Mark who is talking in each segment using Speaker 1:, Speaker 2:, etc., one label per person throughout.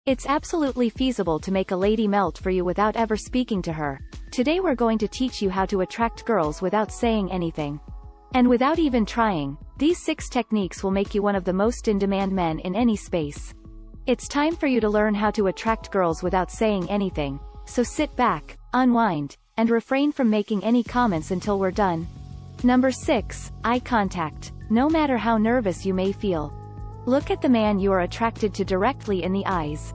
Speaker 1: It's absolutely feasible to make a lady melt for you without ever speaking to her. Today we're going to teach you how to attract girls without saying anything. And without even trying. These 6 techniques will make you one of the most in-demand men in any space. It's time for you to learn how to attract girls without saying anything, so sit back, unwind, and refrain from making any comments until we're done. Number 6, eye contact. No matter how nervous you may feel, look at the man you are attracted to directly in the eyes.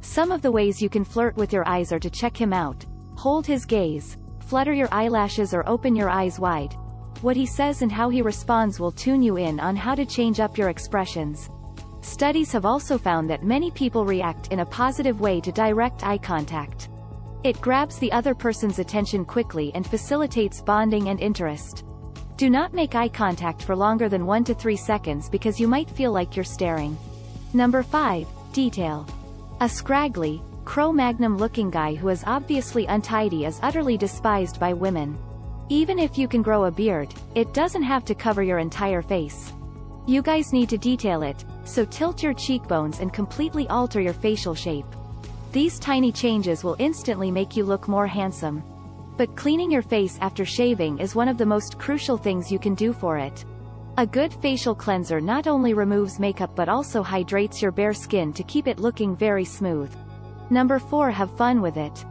Speaker 1: Some of the ways you can flirt with your eyes are to check him out, hold his gaze, flutter your eyelashes or open your eyes wide. What he says and how he responds will tune you in on how to change up your expressions. Studies have also found that many people react in a positive way to direct eye contact. It grabs the other person's attention quickly and facilitates bonding and interest. Do not make eye contact for longer than 1 to 3 seconds because you might feel like you're staring. Number 5, detail. A scraggly, Cro-Magnon-looking guy who is obviously untidy is utterly despised by women. Even if you can grow a beard, it doesn't have to cover your entire face. You guys need to detail it, so tilt your cheekbones and completely alter your facial shape. These tiny changes will instantly make you look more handsome. But cleaning your face after shaving is one of the most crucial things you can do for it. A good facial cleanser not only removes makeup but also hydrates your bare skin to keep it looking very smooth. Number 4, have fun with it.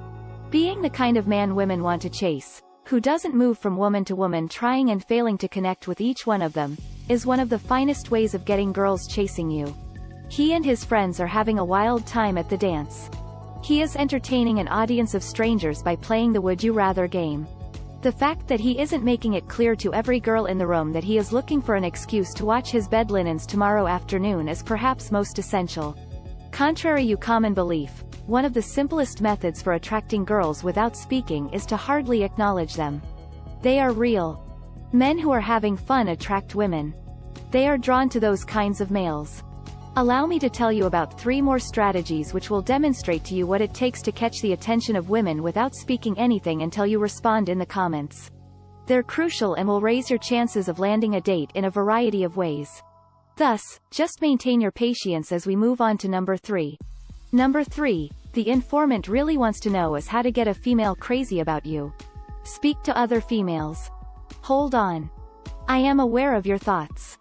Speaker 1: Being the kind of man women want to chase, who doesn't move from woman to woman trying and failing to connect with each one of them, is one of the finest ways of getting girls chasing you. He and his friends are having a wild time at the dance. He is entertaining an audience of strangers by playing the Would You Rather game. The fact that he isn't making it clear to every girl in the room that he is looking for an excuse to watch his bed linens tomorrow afternoon is perhaps most essential. Contrary to common belief, one of the simplest methods for attracting girls without speaking is to hardly acknowledge them. They are real. Men who are having fun attract women. They are drawn to those kinds of males. Allow me to tell you about 3 more strategies which will demonstrate to you what it takes to catch the attention of women without speaking anything until you respond in the comments. They're crucial and will raise your chances of landing a date in a variety of ways. Thus, just maintain your patience as we move on to number 3. Number 3, the informant really wants to know is how to get a female crazy about you. Speak to other females. Hold on. I am aware of your thoughts.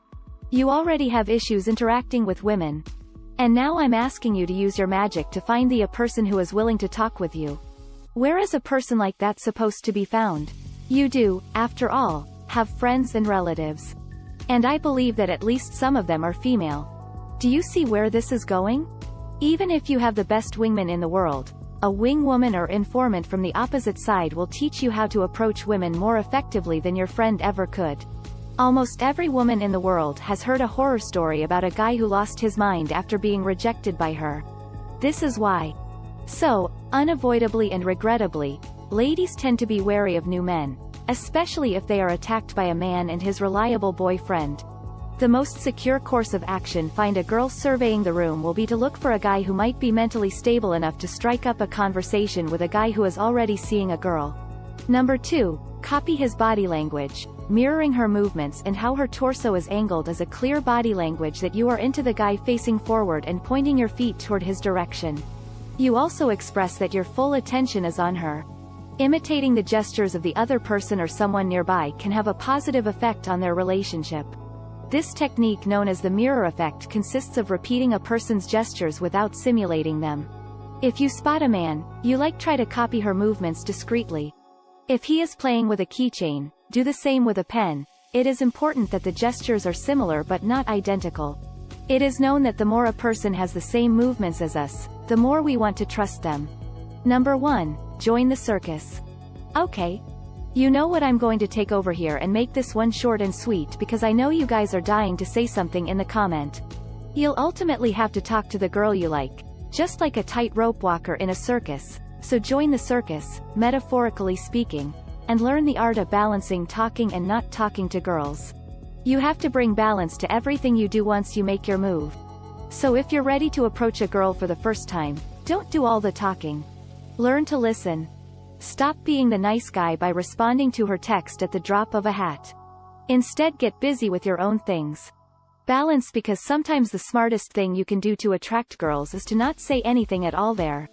Speaker 1: You already have issues interacting with women. And now I'm asking you to use your magic to find a person who is willing to talk with you. Where is a person like that supposed to be found? You do, after all, have friends and relatives. And I believe that at least some of them are female. Do you see where this is going? Even if you have the best wingman in the world, a wing woman or informant from the opposite side will teach you how to approach women more effectively than your friend ever could. Almost every woman in the world has heard a horror story about a guy who lost his mind after being rejected by her. This is why. So, unavoidably and regrettably, ladies tend to be wary of new men, especially if they are attacked by a man and his reliable boyfriend. The most secure course of action find a girl surveying the room will be to look for a guy who might be mentally stable enough to strike up a conversation with a guy who is already seeing a girl. Number 2, copy his body language. Mirroring her movements and how her torso is angled is a clear body language that you are into the guy facing forward and pointing your feet toward his direction. You also express that your full attention is on her. Imitating the gestures of the other person or someone nearby can have a positive effect on their relationship. This technique, known as the mirror effect, consists of repeating a person's gestures without simulating them. If you spot a man you like, try to copy her movements discreetly. If he is playing with a keychain, do the same with a pen. It is important that the gestures are similar but not identical. It is known that the more a person has the same movements as us, the more we want to trust them. Number 1, join the circus. Okay. You know what, I'm going to take over here and make this one short and sweet because I know you guys are dying to say something in the comment. You'll ultimately have to talk to the girl you like, just like a tightrope walker in a circus, so join the circus, metaphorically speaking, and learn the art of balancing talking and not talking to girls. You have to bring balance to everything you do once you make your move. So if you're ready to approach a girl for the first time, don't do all the talking. Learn to listen. Stop being the nice guy by responding to her text at the drop of a hat. Instead, get busy with your own things. Balance, because sometimes the smartest thing you can do to attract girls is to not say anything at all there.